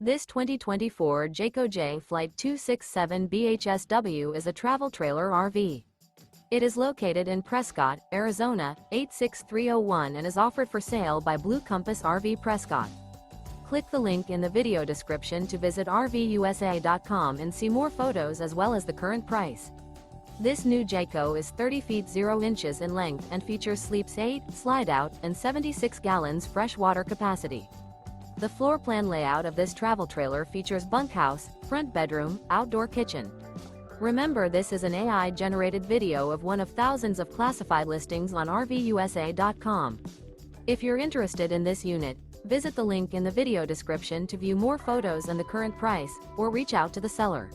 This 2024 Jayco Jay Flight 267 BHSW is a travel trailer RV. It is located in Prescott, Arizona, 86301 and is offered for sale by Blue Compass RV Prescott. Click the link in the video description to visit RVUSA.com and see more photos as well as the current price. This new Jayco is 30 feet 0 inches in length and features sleeps 8, Slideout, and 76 gallons fresh water capacity. The floor plan layout of this travel trailer features bunkhouse, front bedroom, outdoor kitchen. Remember, this is an AI-generated video of one of thousands of classified listings on RVUSA.com. If you're interested in this unit, visit the link in the video description to view more photos and the current price, or reach out to the seller.